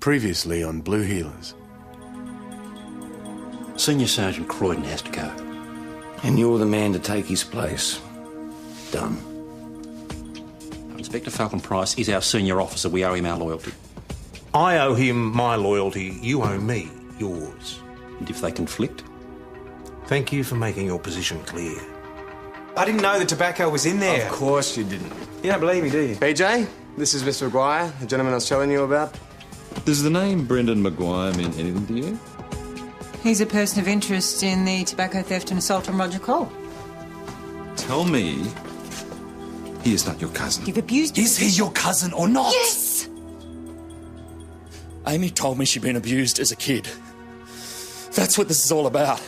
Previously on Blue Healers. Senior Sergeant Croydon has to go. And you're the man to take his place. Done. Inspector Falcon Price is our senior officer. We owe him our loyalty. I owe him my loyalty. You owe me yours. And if they conflict? Thank you for making your position clear. I didn't know the tobacco was in there. Of course you didn't. You don't believe me, do you? PJ, this is Mr. Maguire, the gentleman I was telling you about. Does the name Brendan Maguire mean anything to you? He's a person of interest in the tobacco theft and assault on Roger Cole. Tell me he is not your cousin. You've abused him. Is he your cousin or not? Yes! Amy told me she'd been abused as a kid. That's what this is all about.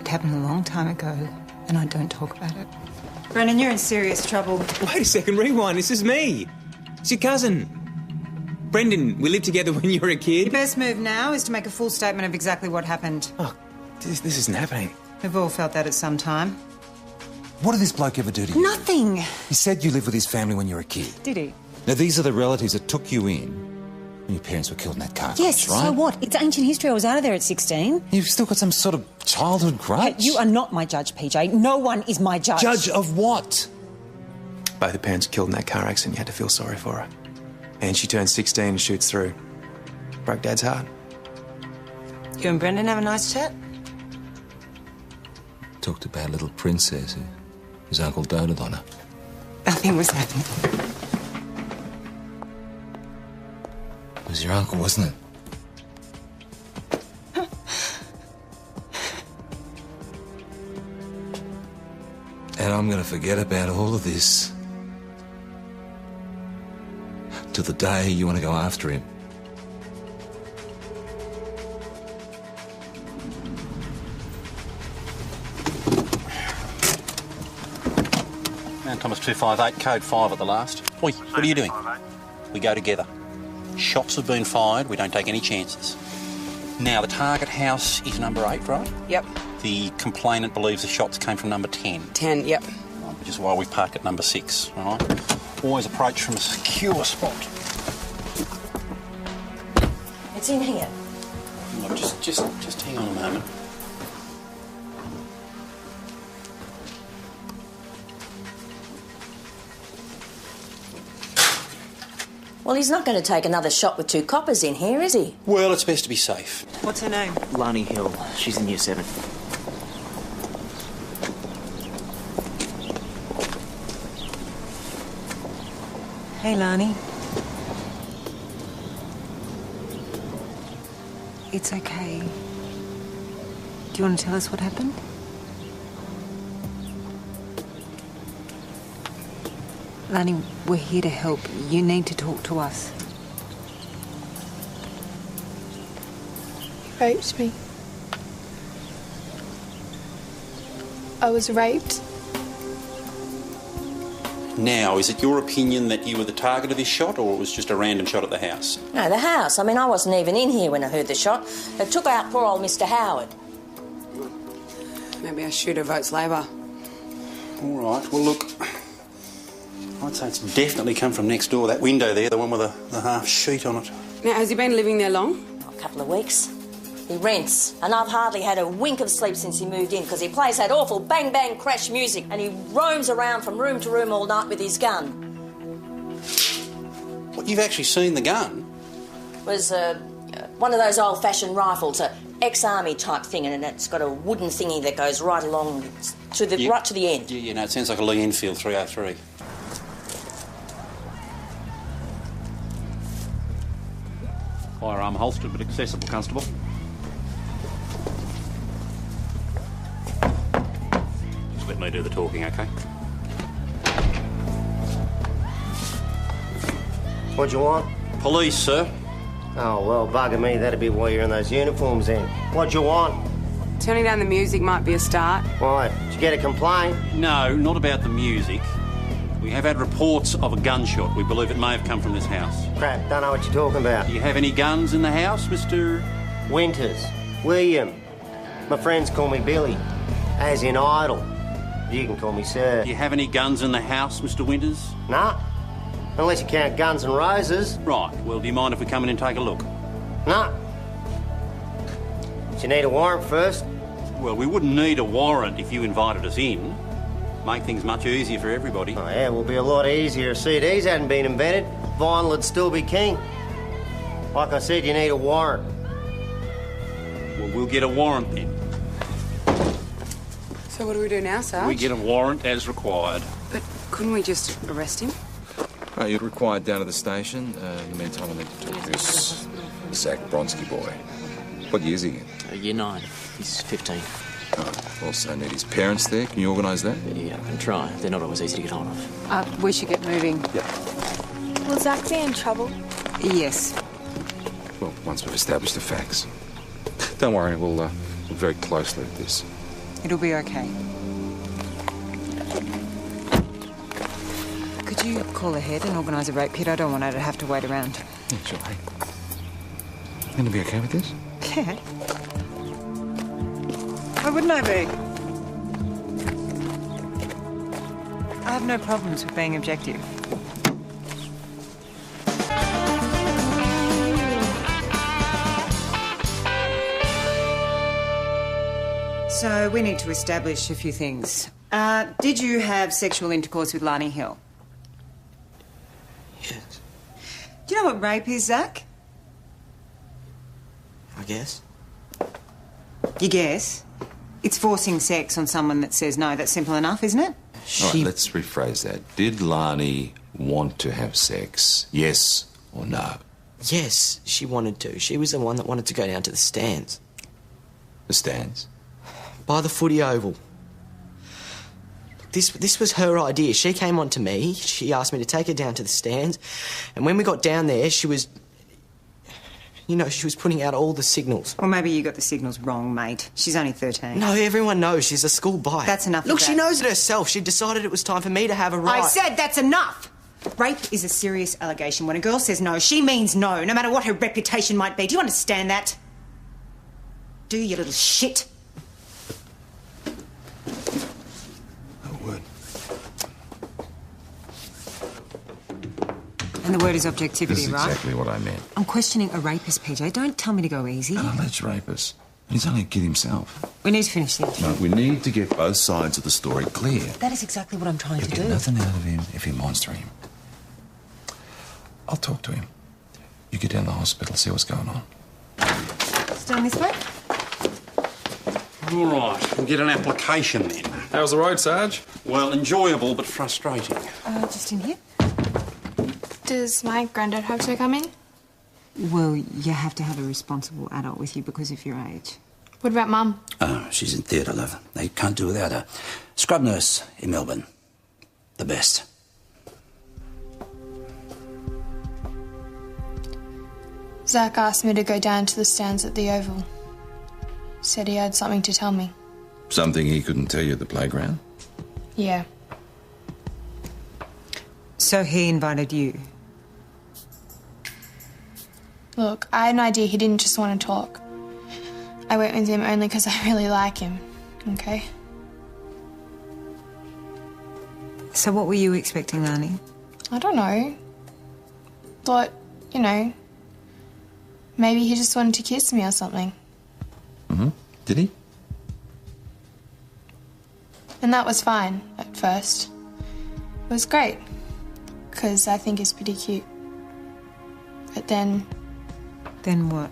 It happened a long time ago, and I don't talk about it. Brendan, you're in serious trouble. Wait a second, rewind. This is me. It's your cousin. Brendan, we lived together when you were a kid. Your best move now is to make a full statement of exactly what happened. Oh, this isn't happening. We've all felt that at some time. What did this bloke ever do to you? Nothing. He said you lived with his family when you were a kid. Did he? Now, these are the relatives that took you in when your parents were killed in that car Yes, crash, right? so what? It's ancient history. I was out of there at 16. You've still got some sort of childhood grudge. Hey, you are not my judge, PJ. No one is my judge. Judge of what? Both her parents killed in that car accident. You had to feel sorry for her. And she turns 16 and shoots through. Broke Dad's heart. You and Brendan have a nice chat? Talked about little princess who his uncle doted on her. Nothing was happening. It was your uncle, wasn't it? And I'm going to forget about all of this till the day you want to go after him. Man Thomas 258, code 5 at the last. Oi, what are you doing? We go together. Shots have been fired, we don't take any chances. Now, the target house is number 8, right? Yep. The complainant believes the shots came from number 10. 10, yep. Which is why we parked at number 6, all right? Always approach from a secure spot. It's in here. Look, just hang on a moment. Well, he's not going to take another shot with 2 coppers in here, is he? Well, it's best to be safe. What's her name? Lani Hill. She's in year 7. Hey, Lani. It's okay. Do you want to tell us what happened? Lani, we're here to help. You need to talk to us. He raped me. I was raped. Now, is it your opinion that you were the target of this shot, or it was just a random shot at the house? No, the house. I mean, I wasn't even in here when I heard the shot. They took out poor old Mr. Howard. Maybe our shooter votes Labor. All right, well, look, I'd say it's definitely come from next door, that window there, the one with the half sheet on it. Now, has he been living there long? A couple of weeks. He rents, and I've hardly had a wink of sleep since he moved in because he plays that awful bang-bang crash music and he roams around from room to room all night with his gun. What, you've actually seen the gun? It was one of those old-fashioned rifles, a ex-army type thing, and it's got a wooden thingy that goes right along to the right to the end. Yeah, no, it sounds like a Lee Enfield 303. Firearm holstered but accessible, Constable. Just let me do the talking, OK? What do you want? Police, sir. Oh, well, bugger me, that'd be why you're in those uniforms then. What do you want? Turning down the music might be a start. Why? Did you get a complaint? No, not about the music. We have had reports of a gunshot. We believe it may have come from this house. Crap, don't know what you're talking about. Do you have any guns in the house, Mr...? Winters. William. My friends call me Billy. As in Idle. You can call me Sir. Do you have any guns in the house, Mr. Winters? Nah. Unless you count guns and roses. Right, well, do you mind if we come in and take a look? Nah. But you need a warrant first. Well, we wouldn't need a warrant if you invited us in. Make things much easier for everybody. Oh, yeah, it will be a lot easier if CDs hadn't been invented. Vinyl would still be king. Like I said, you need a warrant. Well, we'll get a warrant then. So what do we do now, Sarge? We get a warrant as required. But couldn't we just arrest him? Right, you're required down to the station. In the meantime, I need to talk to this Zach Bronsky boy. What year is he in? Year 9. He's 15. Also need his parents there. Can you organise that? Yeah, I can try. They're not always easy to get hold of. We should get moving. Will Zach be in trouble? Yes. Well, once we've established the facts. Don't worry, we'll look very closely at this. It'll be okay. Could you call ahead and organise a rape kit? I don't want her to have to wait around. Yeah, sure. Hey. You gonna be okay with this? Yeah. Why wouldn't I be? I have no problems with being objective. So we need to establish a few things. Did you have sexual intercourse with Lani Hill? Yes. Do you know what rape is, Zach? I guess. You guess? It's forcing sex on someone that says no. That's simple enough, isn't it? All right, let's rephrase that. Did Lani want to have sex? Yes or no? Yes, she wanted to. She was the one that wanted to go down to the stands. The stands? By the footy oval. This was her idea. She came on to me. She asked me to take her down to the stands. And when we got down there, she was... You know, she was putting out all the signals. Well, maybe you got the signals wrong, mate. She's only 13. No, everyone knows she's a school bite. That's enough Look, of she that. knows it herself. She decided it was time for me to have a right. I said that's enough! Rape is a serious allegation. When a girl says no, she means no, no matter what her reputation might be. Do you understand that? Do, you little shit? A word. And the word is objectivity, This is right? exactly what I meant. I'm questioning a rapist, PJ. Don't tell me to go easy. An alleged rapist. And he's only a kid himself. We need to finish the interview. No, we need to get both sides of the story clear. That is exactly what I'm trying You'll to get do. nothing out of him if he monster him. I'll talk to him. You get down to the hospital, see what's going on. Down this way? All right, we'll get an application then. How's the road, Sarge? Well, enjoyable but frustrating. Just in here. Does my granddad have to come in? Well, you have to have a responsible adult with you because of your age. What about Mum? Oh, she's in theatre, love. They can't do without her. Scrub nurse in Melbourne. The best. Zach asked me to go down to the stands at the Oval. Said he had something to tell me. Something he couldn't tell you at the playground? Yeah. So he invited you? Look, I had an idea he didn't just want to talk. I went with him only because I really like him, okay? So what were you expecting, Lani? I don't know. Thought, you know, maybe he just wanted to kiss me or something. Mm-hmm. Did he? And that was fine at first. It was great, because I think he's pretty cute. But then... Then what?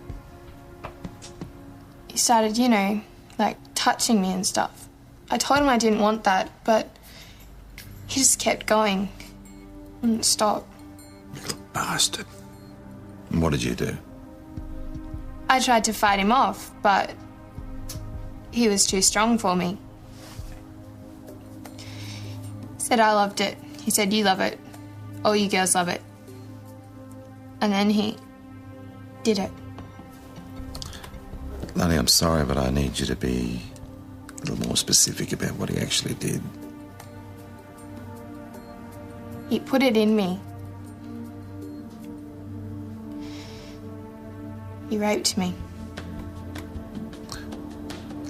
He started, you know, like touching me and stuff. I told him I didn't want that, but he just kept going. Wouldn't stop. Bastard. And what did you do? I tried to fight him off, but he was too strong for me. Said I loved it. He said, you love it. All you girls love it. And then he did it. Lani, I'm sorry, but I need you to be a little more specific about what he actually did. He put it in me. He raped me.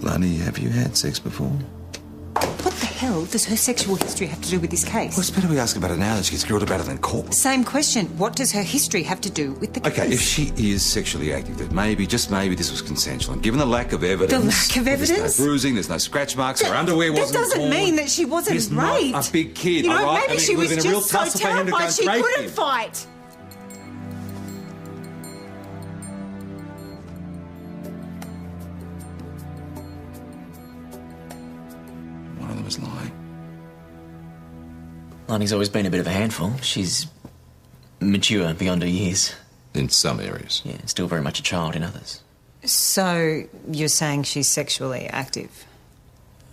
Lani, have you had sex before? What the hell does her sexual history have to do with this case? Well, it's better we ask about it now than she gets grilled about it in court. Same question. What does her history have to do with the case? Okay, if she is sexually active, then maybe, just maybe, this was consensual. And given the lack of evidence... The lack of evidence? There's no bruising, there's no scratch marks, her underwear wasn't torn. That doesn't mean that she wasn't He's raped. not a big kid, You know, all right? maybe she it would was have been a real just so tussle for him to go terrified and she rape couldn't him. fight. One of them is lying. Lonnie's always been a bit of a handful. She's mature beyond her years. In some areas. Yeah, still very much a child in others. So, you're saying she's sexually active?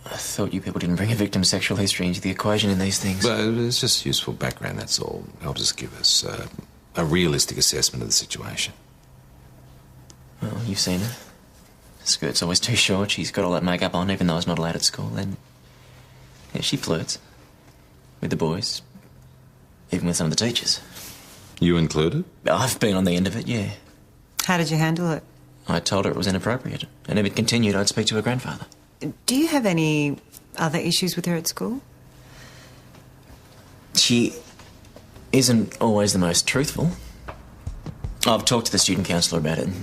I thought you people didn't bring a victim's sexual history into the equation in these things. But it's just useful background, that's all. Helps us give us a realistic assessment of the situation. Well, you've seen her. Skirt's always too short. She's got all that makeup on, even though it's not allowed at school. And yeah, she flirts with the boys, even with some of the teachers. You included? I've been on the end of it, yeah. How did you handle it? I told her it was inappropriate, and if it continued, I'd speak to her grandfather. Do you have any other issues with her at school? She isn't always the most truthful. I've talked to the student counsellor about it, and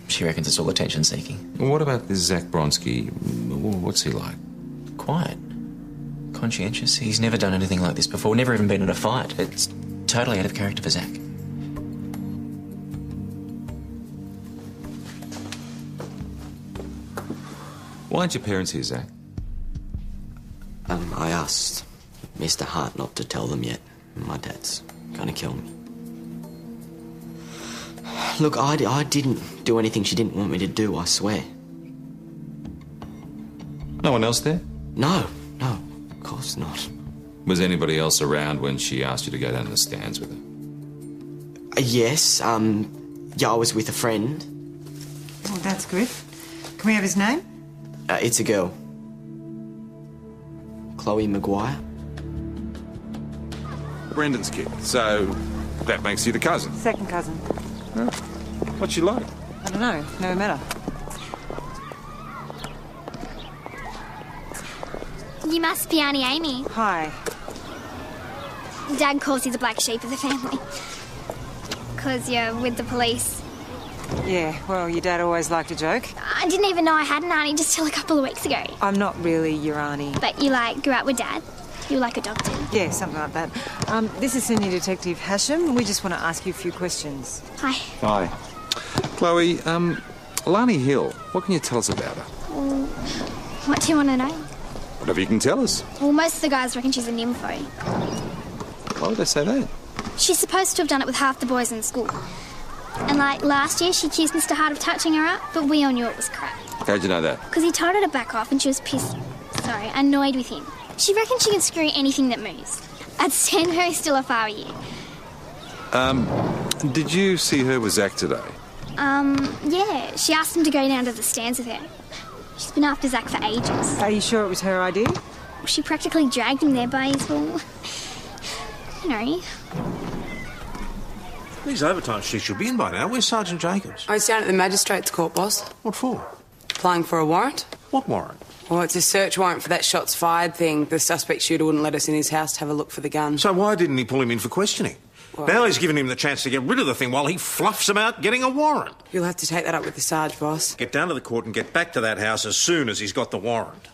she reckons it's all attention-seeking. Well, what about this Zach Bronsky? What's he like? Quiet. Conscientious. He's never done anything like this before, never even been in a fight. It's totally out of character for Zach. Why aren't your parents here, Zach? I asked Mr. Hart not to tell them yet. My dad's gonna kill me. Look, I didn't do anything she didn't want me to do, I swear. No one else there? No, of course not. Was anybody else around when she asked you to go down to the stands with her? Yes, yeah, I was with a friend. Oh, that's good. Can we have his name? It's a girl. Chloe Maguire. Brendan's kid. So that makes you the cousin. Second cousin. Huh? What's she like? I don't know. Never met her. You must be Auntie Amy. Hi. Dad calls you the black sheep of the family. 'Cause you're with the police. Yeah, well, your dad always liked a joke. I didn't even know I had an auntie just till a couple of weeks ago. I'm not really your auntie. But you, grew up with Dad? You were adopted? Yeah, something like that. This is Senior Detective Hashem. We just want to ask you a few questions. Hi. Hi. Chloe, Lani Hill, what can you tell us about her? Well, what do you want to know? Whatever you can tell us. Well, most of the guys reckon she's a nympho. Why would they say that? She's supposed to have done it with half the boys in school. And, last year she accused Mr. Hart of touching her up, but we all knew it was crap. How'd you know that? Because he told her to back off and she was annoyed with him. She reckons she can screw anything that moves. I'd stand her still if I were you. Did you see her with Zach today? Yeah. She asked him to go down to the stands with her. She's been after Zach for ages. Are you sure it was her idea? She practically dragged him there by his, These overtime shifts should be in by now. Where's Sergeant Jacobs? I was down at the magistrate's court, boss. What for? Applying for a warrant. What warrant? Well, it's a search warrant for that shots fired thing. The suspect shooter wouldn't let us in his house to have a look for the gun. So why didn't he pull him in for questioning? Well, now he's given him the chance to get rid of the thing while he fluffs about getting a warrant. You'll have to take that up with the Sarge, boss. Get down to the court and get back to that house as soon as he's got the warrant.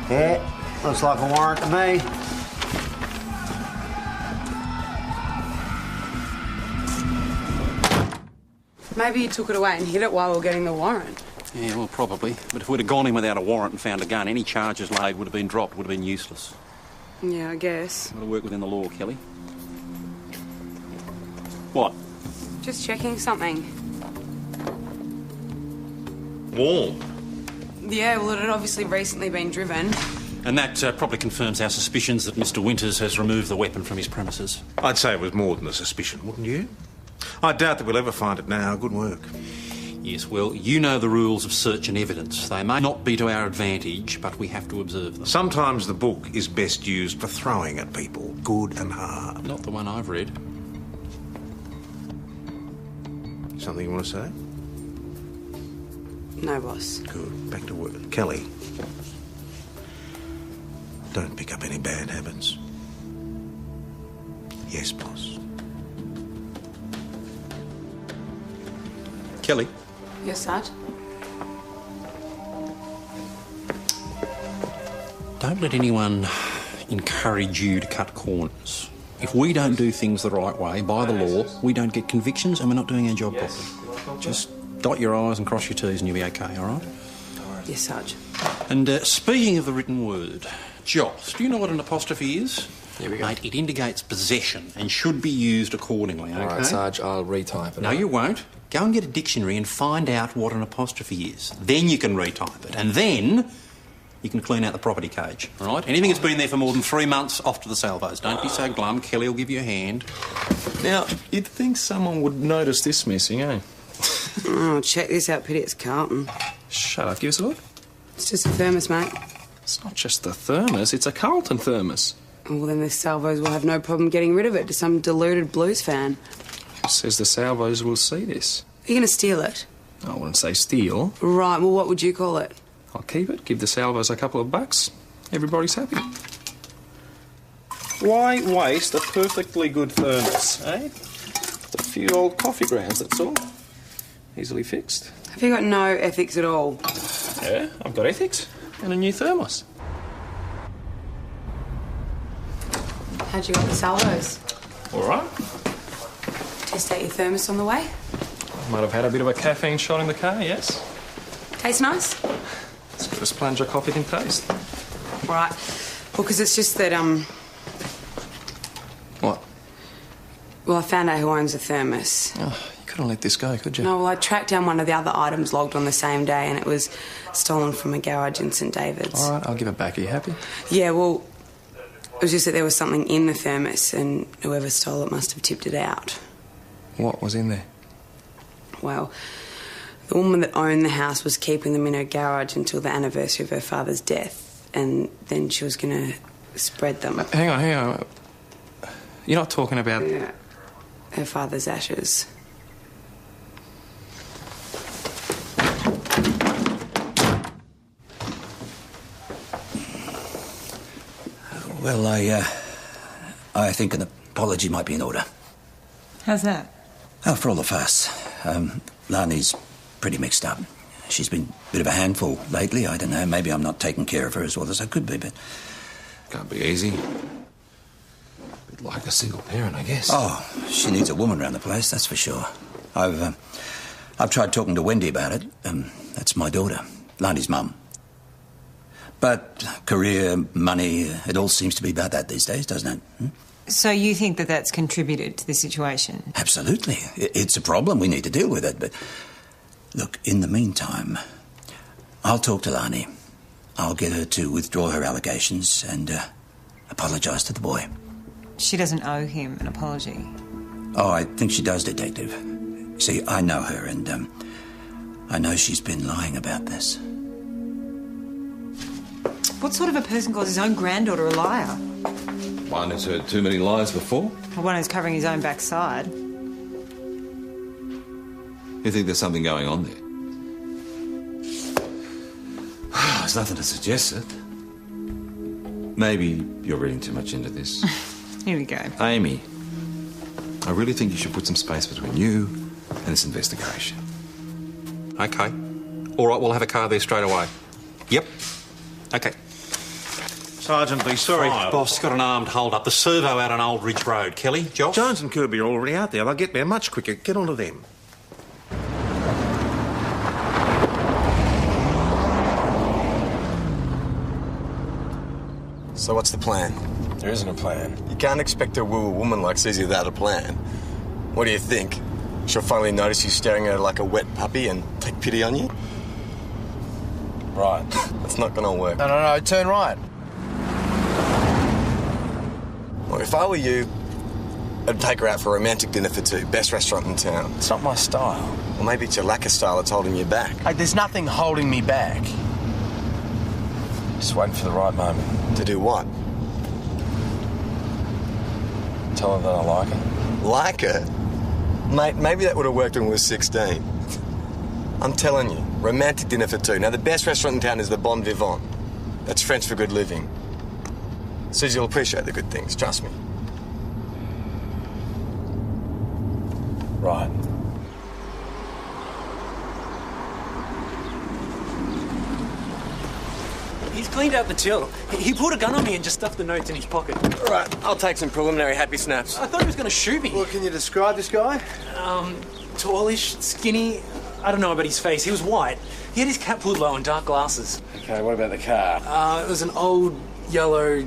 Yeah, looks like a warrant to me. Maybe you took it away and hid it while we were getting the warrant. Yeah, well, probably. But if we'd have gone in without a warrant and found a gun, any charges laid would have been dropped, would have been useless. Yeah, I guess. Got to work within the law, Kelly. What? Just checking something. Warm. Yeah, well, it had obviously recently been driven. And that probably confirms our suspicions that Mr. Winters has removed the weapon from his premises. I'd say it was more than a suspicion, wouldn't you? I doubt that we'll ever find it now. Good work. Yes, well, you know the rules of search and evidence. They may not be to our advantage, but we have to observe them. Sometimes the book is best used for throwing at people, good and hard. Not the one I've read. something you want to say? No, boss. Good. Back to work. Kelly. Don't pick up any bad habits. Yes, boss. Kelly. Yes, Sarge? Don't let anyone encourage you to cut corners. If we don't do things the right way, by the law, we don't get convictions and we're not doing our job properly. Just dot your I's and cross your T's and you'll be okay, all right? Yes, Sarge. And speaking of the written word, Joss, do you know what an apostrophe is? Here we go. Mate, it indicates possession and should be used accordingly, okay? All right, Sarge, I'll retype it. No, you won't. Go and get a dictionary and find out what an apostrophe is. Then you can retype it. And then you can clean out the property cage, all right? Anything that's been there for more than 3 months, off to the salvos. Don't be so glum. Kelly will give you a hand. Now, you'd think someone would notice this missing, eh? Oh, check this out, Pity. It's Carlton. Shut up. Give us a look. It's just a thermos, mate. It's not just the thermos, it's a Carlton thermos. Well, then the salvos will have no problem getting rid of it to some deluded blues fan. Says the salvos will see this. Are you going to steal it? I wouldn't say steal. Right, well, what would you call it? I'll keep it, give the salvos a couple of bucks. Everybody's happy. Why waste a perfectly good thermos, eh? A few old coffee grounds, that's all. Easily fixed. Have you got no ethics at all? Yeah, I've got ethics. And a new thermos. How'd you got the salvos? All right. Test out your thermos on the way? Might have had a bit of a caffeine shot in the car, yes. Tastes nice? As good as plunger coffee can taste. Right. Well, because it's just that, What? Well, I found out who owns the thermos. Oh, you couldn't let this go, could you? No, well, I tracked down one of the other items logged on the same day and it was stolen from a garage in St David's. All right, I'll give it back. Are you happy? Yeah, well, it was just that there was something in the thermos and whoever stole it must have tipped it out. What was in there? Well, the woman that owned the house was keeping them in her garage until the anniversary of her father's death, and then she was going to spread them. Hang on. You're not talking about... Yeah. Her father's ashes. Well, I think an apology might be in order. How's that? Oh, for all the fuss. Lani's pretty mixed up. She's been a bit of a handful lately. I don't know, maybe I'm not taking care of her as well as I could be, but... Can't be easy. Bit like a single parent, I guess. Oh, she needs a woman around the place, that's for sure. I've tried talking to Wendy about it. That's my daughter, Lani's mum. But career, money, it all seems to be about that these days, doesn't it? So you think that that's contributed to the situation? Absolutely. It's a problem. We need to deal with it. But look, in the meantime, I'll talk to Lani. I'll get her to withdraw her allegations and apologise to the boy. She doesn't owe him an apology. Oh, I think she does, Detective. See, I know her and I know she's been lying about this. What sort of a person calls his own granddaughter a liar? One who's heard too many lies before. Or one who's covering his own backside. You think there's something going on there? There's nothing to suggest it. Maybe you're reading too much into this. Here we go. Amy, I really think you should put some space between you and this investigation. Okay. All right, we'll have a car there straight away. Yep. Okay. Sergeant, the sorry. Boss, got an armed hold-up. The servo out on Old Ridge Road. Kelly, Josh? Jones and Kirby are already out there. They'll get there much quicker. Get onto them. So what's the plan? There isn't a plan. You can't expect to woo a woman like Susie without a plan. What do you think? She'll finally notice you staring at her like a wet puppy and take pity on you? Right. That's not gonna work. No, turn right. Well, if I were you, I'd take her out for a romantic dinner for two. Best restaurant in town. It's not my style. Well, maybe it's your lacquer style that's holding you back. Hey, there's nothing holding me back. Just waiting for the right moment. To do what? Tell her that I like her. Like her? Mate, maybe that would have worked when we were 16. I'm telling you, romantic dinner for two. Now, the best restaurant in town is the Bon Vivant. That's French for good living. Susie will appreciate the good things, trust me. Right. He's cleaned out the till. He pulled a gun on me and just stuffed the notes in his pocket. All right, I'll take some preliminary happy snaps. I thought he was going to shoot me. Well, can you describe this guy? Tallish, skinny. I don't know about his face. He was white. He had his cap pulled low and dark glasses. Okay, what about the car? It was an old yellow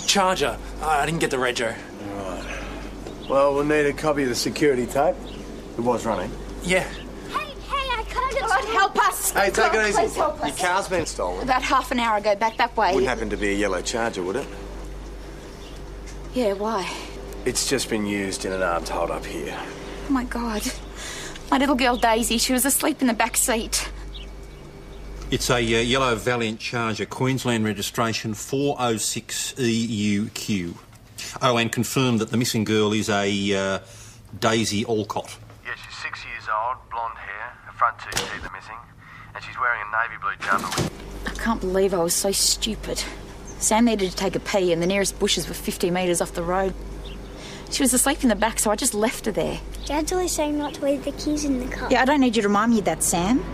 Charger. I didn't get the rego. Right. Well, we'll need a copy of the security tape. It was running. Yeah. God, help us! Hey, take it easy. Please help Your us. car's been stolen. About half an hour ago, back that way. Wouldn't happen to be a yellow Charger, would it? Yeah, why? It's just been used in an armed hold-up here. Oh, my God. My little girl Daisy, she was asleep in the back seat. It's a yellow Valiant Charger, Queensland registration 406EUQ. Oh, and confirm that the missing girl is a Daisy Alcott. Yeah, she's 6 years old, blonde hair, her front two teeth are missing, and she's wearing a navy blue jumper. I can't believe I was so stupid. Sam needed to take a pee and the nearest bushes were 50 metres off the road. She was asleep in the back, so I just left her there. Dad's always saying not to leave the keys in the car. Yeah, I don't need you to remind me of that, Sam.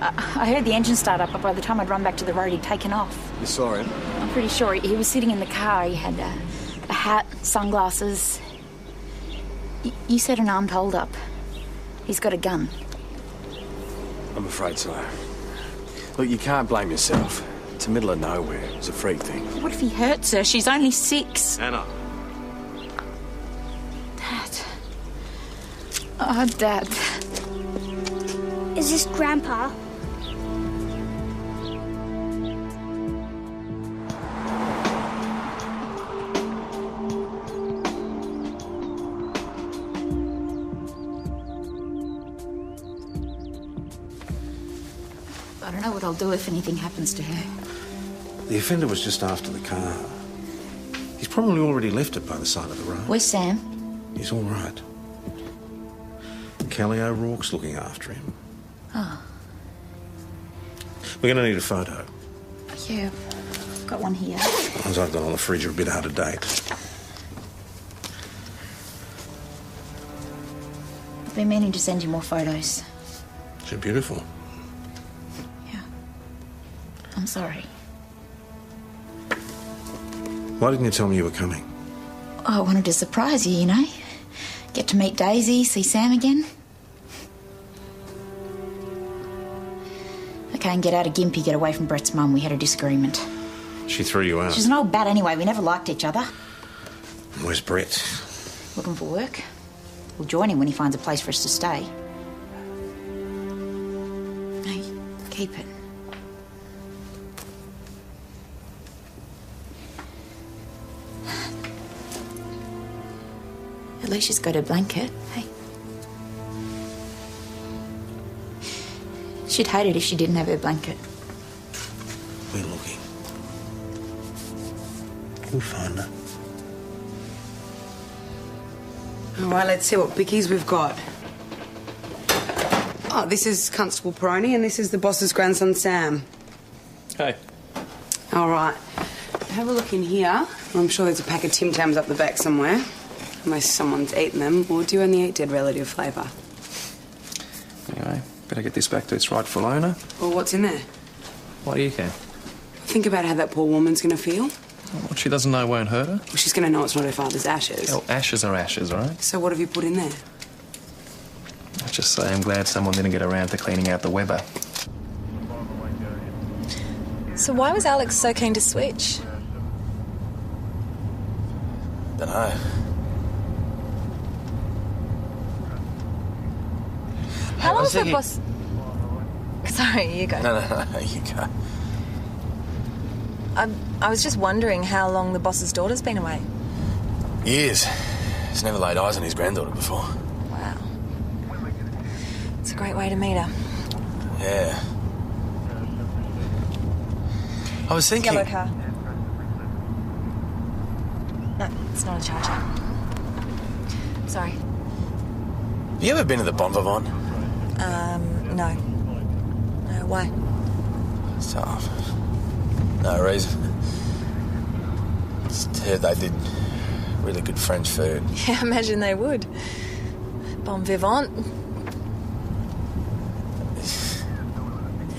I heard the engine start up, but by the time I'd run back to the road, he'd taken off. You saw him? I'm pretty sure he was sitting in the car. He had a hat, sunglasses. You said an armed hold-up. He's got a gun. I'm afraid so. Look, you can't blame yourself. It's the middle of nowhere. It's a freak thing. What if he hurts her? She's only 6. Anna. Dad. Oh, Dad. Is this Grandpa? I don't know what I'll do if anything happens to her. The offender was just after the car. He's probably already left it by the side of the road. Where's Sam? He's all right. Kelly O'Rourke's looking after him. Oh, We're going to need a photo. yeah. Got one here. The ones I've got on the fridge are a bit out of date. I've been meaning to send you more photos. They're beautiful. I'm sorry. Why didn't you tell me you were coming? I wanted to surprise you, you know. Get to meet Daisy, see Sam again. Okay, and get out of Gympie, get away from Brett's mum. We had a disagreement. She threw you out. She's an old bat anyway. We never liked each other. Where's Brett? Looking for work. We'll join him when he finds a place for us to stay. Hey, keep it. At least she's got her blanket. Hey. She'd hate it if she didn't have her blanket. We're looking. We'll find her. All right, let's see what bickies we've got. Oh, this is Constable Peroni and this is the boss's grandson, Sam. Hey. All right. Have a look in here. I'm sure there's a pack of Tim Tams up the back somewhere. Unless someone's eaten them, or do you only eat dead relative flavour? Anyway, better get this back to its rightful owner. Well, what's in there? Why do you care? Think about how that poor woman's going to feel. What she doesn't know won't hurt her. Well, she's going to know it's not her father's ashes. Well, ashes are ashes, right? So what have you put in there? Let's just say I'm glad someone didn't get around to cleaning out the Weber. So why was Alex so keen to switch? Dunno. How long was the boss... Sorry, you go. No, you go. I was just wondering how long the boss's daughter's been away. Years. He's never laid eyes on his granddaughter before. Wow. It's a great way to meet her. Yeah. I was thinking... Yellow car. No, it's not a Charger. Sorry. Have you ever been to the Bon Vivant? No. No, why? Tough. No reason. Just heard they did really good French food. Yeah, I imagine they would. Bon vivant.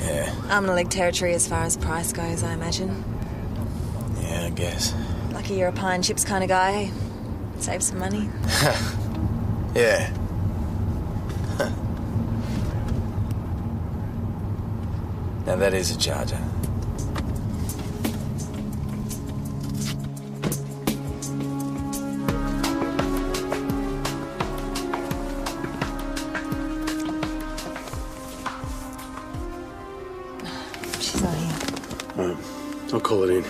Yeah, Arm and a leg territory as far as price goes, I imagine. yeah, I guess. Lucky you're a pie and chips kind of guy, eh? Save some money. Yeah. Now that is a charger. She's not here. I'll call it in.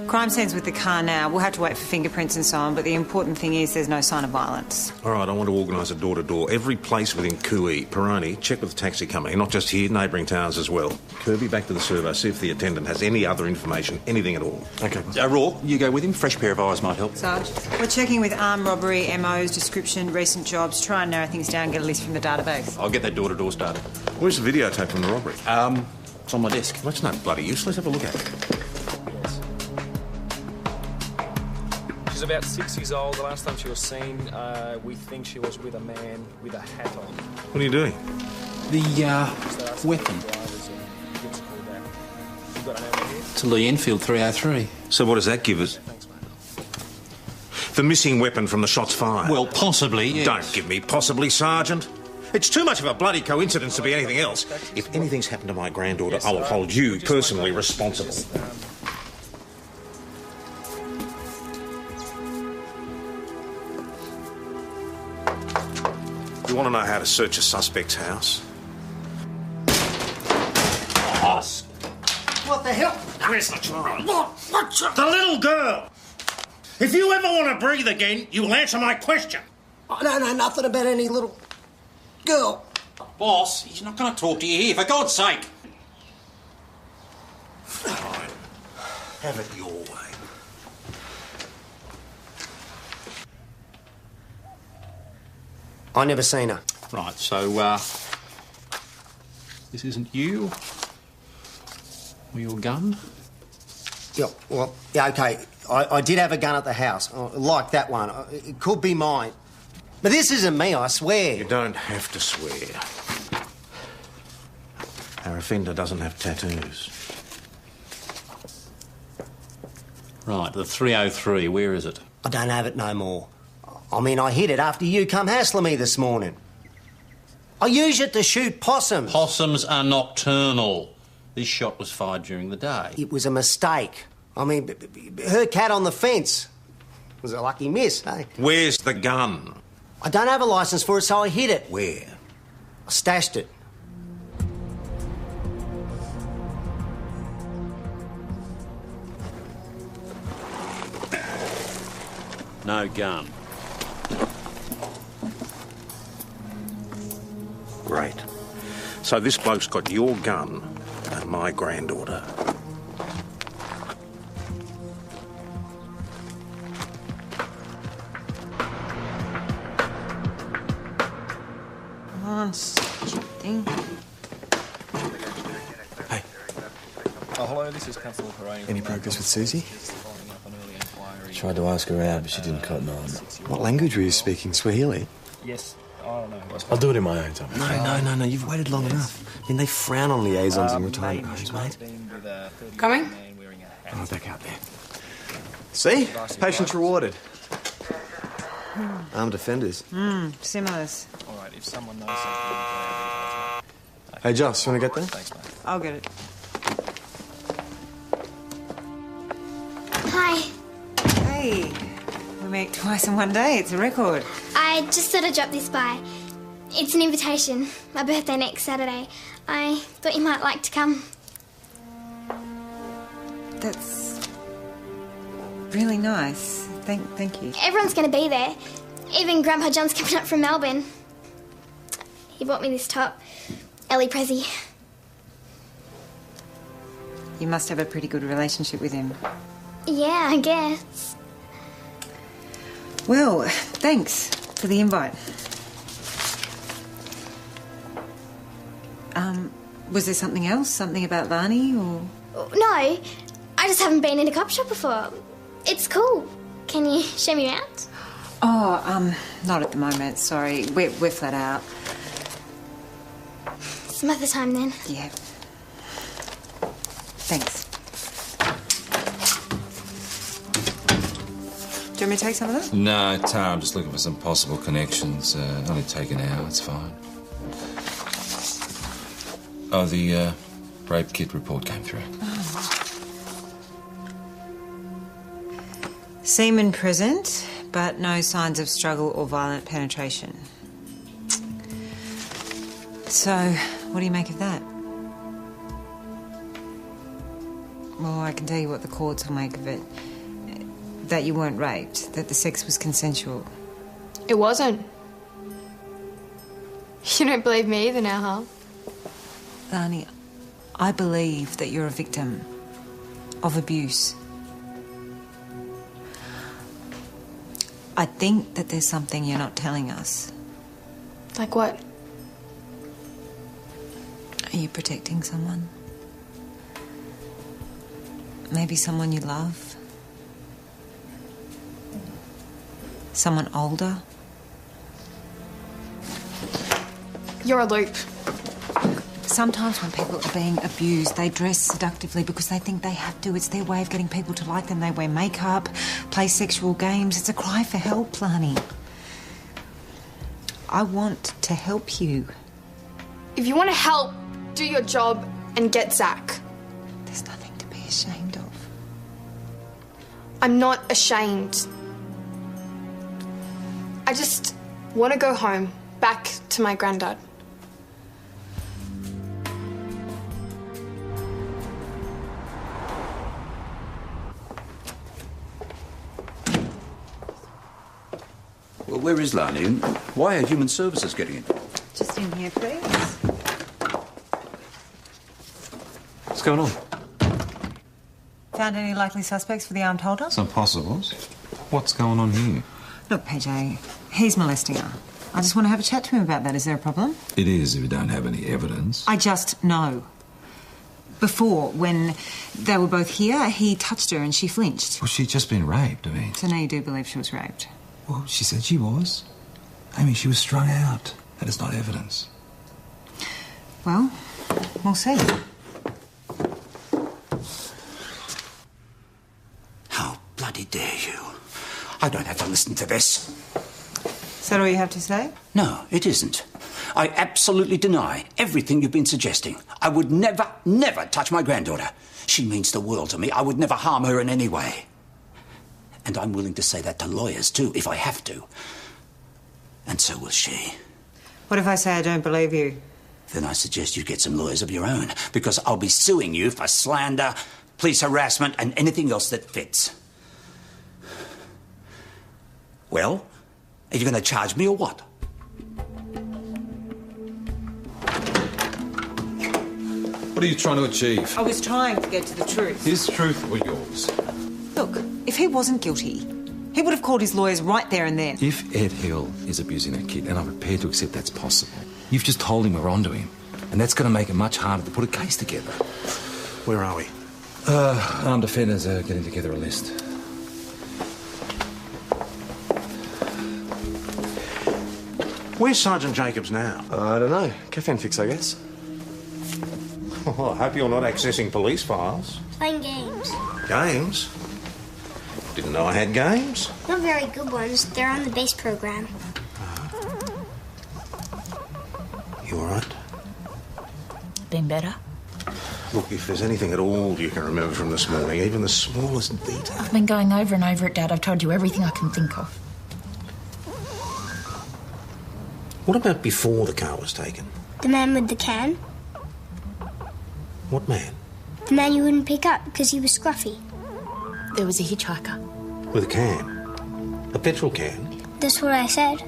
Crime scene's with the car now. We'll have to wait for fingerprints and so on, but the important thing is there's no sign of violence. All right, I want to organise a door-to-door. Every place within Cooey, Peroni, check with the taxi company. Not just here, neighbouring towns as well. Kirby, back to the servo. See if the attendant has any other information, anything at all. OK. Raw, you go with him. Fresh pair of eyes might help. Sarge, we're checking with armed robbery, MOs, description, recent jobs. Try and narrow things down, get a list from the database. I'll get that door-to-door started. Where's the videotape from the robbery? It's on my desk. Well, that's no bloody use. Let's have a look at it. She's about 6 years old. The last time she was seen, we think she was with a man with a hat on. What are you doing? The weapon. It's a Lee Enfield 303. So what does that give us? The missing weapon from the shots fired? Well, possibly, yes. Don't give me possibly, Sergeant. It's too much of a bloody coincidence to be anything else. If anything's happened to my granddaughter, I will hold you personally responsible. You want to know how to search a suspect's house? Ask. What the hell? Where's the child? What's your... The little girl! If you ever want to breathe again, you will answer my question. I don't know nothing about any little girl. Boss, he's not going to talk to you here, for God's sake. Fine. Have it your way. I never seen her. Right, so, this isn't you? Or your gun? Yeah, well, yeah, OK. I did have a gun at the house, like that one. It could be mine. But this isn't me, I swear. You don't have to swear. Our offender doesn't have tattoos. Right, the 303, where is it? I don't have it no more. I mean, I hid it after you come hassling me this morning. I use it to shoot possums. Possums are nocturnal. This shot was fired during the day. It was a mistake. I mean, her cat on the fence was a lucky miss, eh? Where's the gun? I don't have a licence for it, so I hid it. Where? I stashed it. No gun. Great. So this bloke's got your gun and my granddaughter. Come on, stupid thing. Hey. Oh, hello, this is Constable Peroni. Any progress with Susie? Tried to ask her out, but she didn't cotton on. What language were you speaking? Swahili? Yes, I don't know. I'll do it in my own time. No. You've waited long enough. I mean, they frown on liaisons in retirement homes, mate. Coming? Oh, back out there. See? Patience rewarded. Armed offenders. Similars. All right, if someone knows something... Hey, Joss, you want to get there? Thanks, mate. I'll get it. Hi. Hey, we meet twice in one day. It's a record. I just thought I'd drop this by. It's an invitation. My birthday next Saturday. I thought you might like to come. That's really nice. Thank you. Everyone's going to be there. Even Grandpa John's coming up from Melbourne. He bought me this top. Ellie Prezi. You must have a pretty good relationship with him. Yeah, I guess. Well, thanks for the invite. Was there something else? Something about Lani, or...? No, I just haven't been in a cop shop before. It's cool. Can you show me around? Oh, not at the moment, sorry. We're flat out. Some other time then. Yeah. Thanks. Do you want me to take some of that? No, Tara, I'm just looking for some possible connections. Only take an hour, it's fine. Oh, the rape kit report came through. Semen present, but no signs of struggle or violent penetration. So, what do you make of that? Well, I can tell you what the courts will make of it. That you weren't raped, that the sex was consensual. It wasn't. You don't believe me either now, huh? Lani, I believe that you're a victim of abuse. I think that there's something you're not telling us. Like what? Are you protecting someone? Maybe someone you love? Someone older? You're a loop. Sometimes when people are being abused, they dress seductively because they think they have to. It's their way of getting people to like them. They wear makeup, play sexual games. It's a cry for help, Lani. I want to help you. If you want to help, do your job and get Zach. There's nothing to be ashamed of. I'm not ashamed. I just want to go home, back to my granddad. Well, where is Lani? And why are human services getting in? Just in here, please. What's going on? Found any likely suspects for the armed holder? Some possibles. What's going on here? Look, PJ, he's molesting her. I just want to have a chat to him about that. Is there a problem? It is if you don't have any evidence. I just know. Before, when they were both here, he touched her and she flinched. Well, she'd just been raped, I mean. So now you do believe she was raped? Well, she said she was. I mean, she was strung out. That is not evidence. Well, we'll see. How bloody dare you? I don't have to listen to this. Is that all you have to say? No, it isn't. I absolutely deny everything you've been suggesting. I would never, never touch my granddaughter. She means the world to me. I would never harm her in any way. And I'm willing to say that to lawyers, too, if I have to. And so will she. What if I say I don't believe you? Then I suggest you get some lawyers of your own, because I'll be suing you for slander, police harassment, and anything else that fits. Well, are you going to charge me or what? What are you trying to achieve? I was trying to get to the truth. His truth or yours? Look, if he wasn't guilty, he would have called his lawyers right there and then. If Ed Hill is abusing that kid, and I'm prepared to accept that's possible, you've just told him we're onto him. And that's going to make it much harder to put a case together. Where are we? Armed offenders are getting together a list. Where's Sergeant Jacobs now? I don't know. Caffeine fix, I guess. Oh, I hope you're not accessing police files. Playing games. Games? Didn't know I had games. Not very good ones. They're on the base program. You all right? Been better? Look, if there's anything at all you can remember from this morning, even the smallest detail. I've been going over and over it, Dad. I've told you everything I can think of. What about before the car was taken? The man with the can? What man? The man you wouldn't pick up because he was scruffy. There was a hitchhiker. With a can? A petrol can? That's what I said.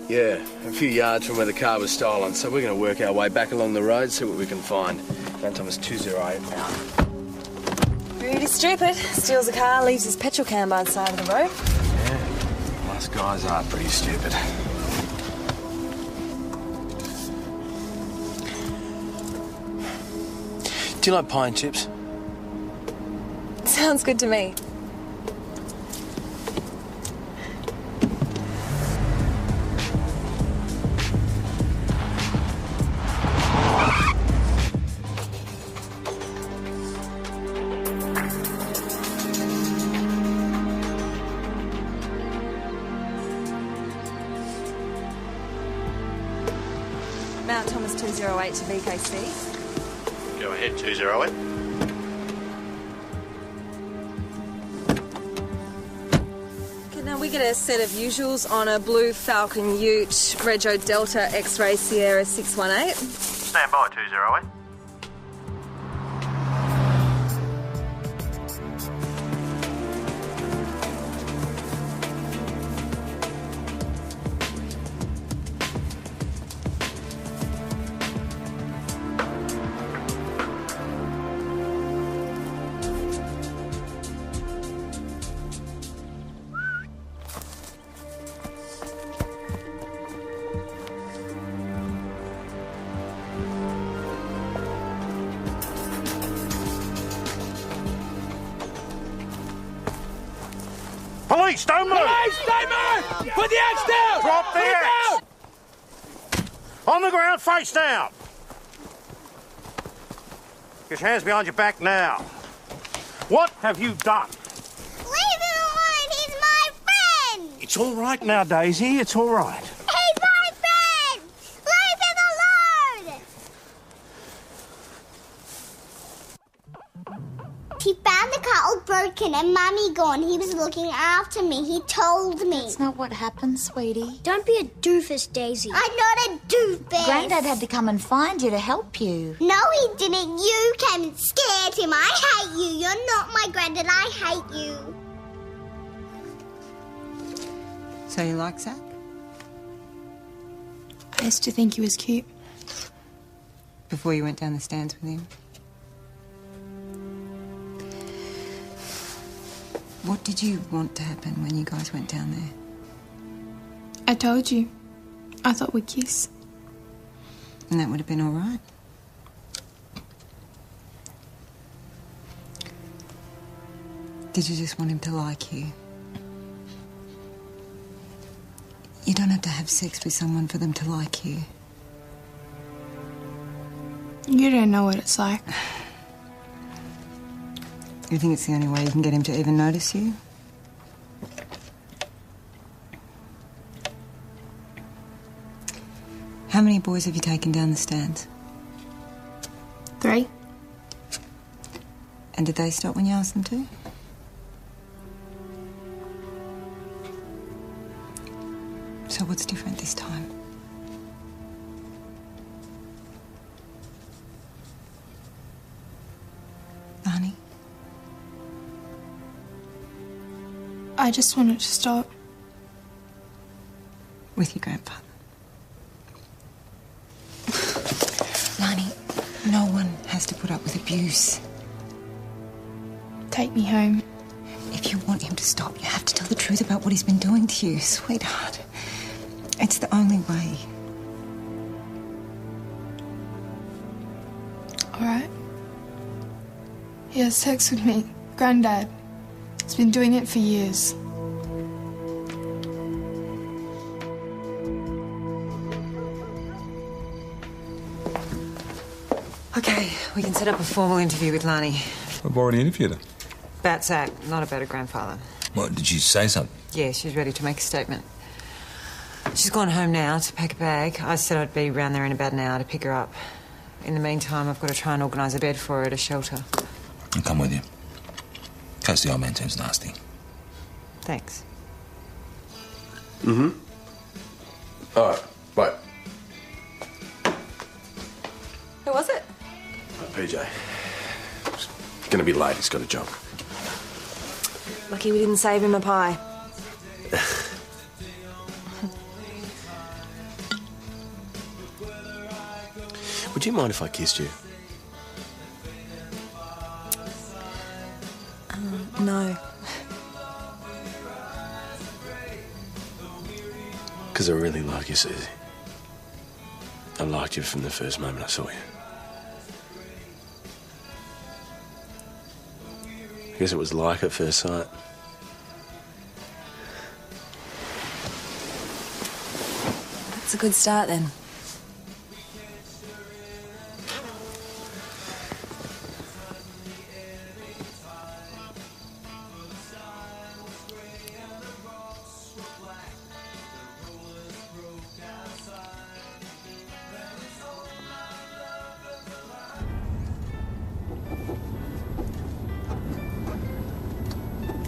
Yeah, a few yards from where the car was stolen, so we're going to work our way back along the road, see what we can find. Van Thomas 208 out. Really stupid. Steals a car, leaves his petrol can by the side of the road. Yeah, us guys are pretty stupid. Do you like pie and chips? Sounds good to me. Mount Thomas 208 to VKC. Go ahead, 208. Okay, now we get a set of usuals on a blue Falcon Ute, Rego Delta X-Ray Sierra 618. Stand by, 208. Police, don't move! Police, don't move! Put the axe down! Drop the axe! On the ground, face down! Get your hands behind your back now. What have you done? Leave him alone! He's my friend! It's all right now, Daisy. It's all right. He's my friend! Leave him alone! He found the car all broken and Mummy gone. He was looking after me. He told me. That's not what happened, sweetie. Don't be a doofus, Daisy. I'm not a doofus. Granddad had to come and find you to help you. No, he didn't. You came and scared him. I hate you. You're not my granddad. I hate you. So you like Zach? I used to think he was cute. Before you went down the stands with him? What did you want to happen when you guys went down there? I told you. I thought we'd kiss. And that would have been all right? Did you just want him to like you? You don't have to have sex with someone for them to like you. You don't know what it's like. You think it's the only way you can get him to even notice you? How many boys have you taken down the stands? 3. And did they stop when you asked them to? So what's different this time? Honey? I just wanted to stop. With your grandfather. Lani, no one has to put up with abuse. Take me home. If you want him to stop, you have to tell the truth about what he's been doing to you, sweetheart. It's the only way. All right. He has sex with me. Granddad. He's been doing it for years. Okay, we can set up a formal interview with Lani. I've already interviewed her. About Zach, not about her grandfather. What, did she say something? Yeah, she's ready to make a statement. She's gone home now to pack a bag. I said I'd be round there in about an hour to pick her up. In the meantime, I've got to try and organise a bed for her at a shelter. I'll come with you. In case the old man turns nasty. Thanks. Mm-hmm. All right, wait. Who was it? PJ. He's gonna be late, he's got a job. Lucky we didn't save him a pie. Would you mind if I kissed you? No. Because I really like you, Susie. I liked you from the first moment I saw you. I guess it was like at first sight. That's a good start then.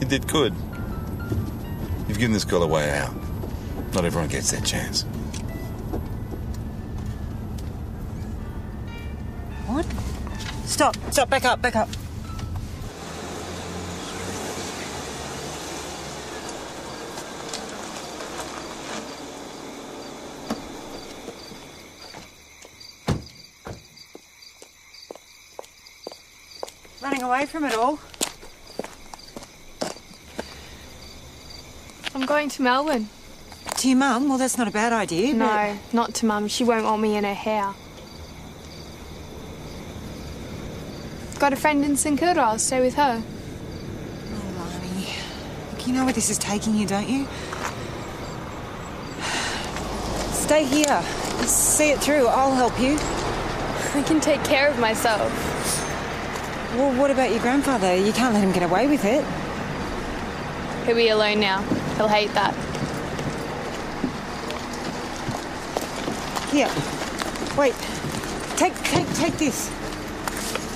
You did good. You've given this girl a way out. Not everyone gets that chance. What? Stop, back up. Running away from it all. I'm going to Melbourne. To your mum? Well, that's not a bad idea. No, not to Mum. She won't want me in her hair. Got a friend in St Kilda. I'll stay with her. Oh, Marnie. Look, you know where this is taking you, don't you? Stay here. See it through. I'll help you. I can take care of myself. Well, what about your grandfather? You can't let him get away with it. He'll be alone now. He'll hate that. Here. Wait. Take this.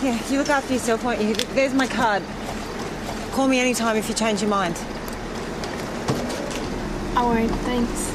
Yeah, you look after yourself, won't you? There's my card. Call me anytime if you change your mind. I won't, thanks.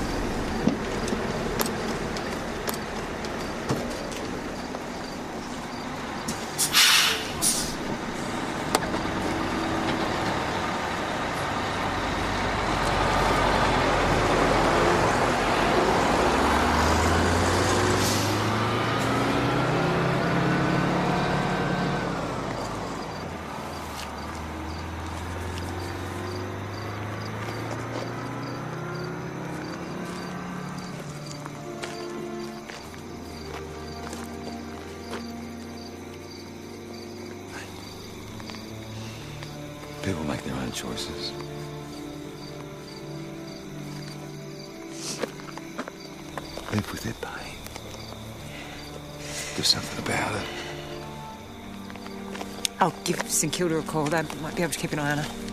People make their own choices. Live with their pain. Do something about it. I'll give St Kilda a call. They might be able to keep an eye on her.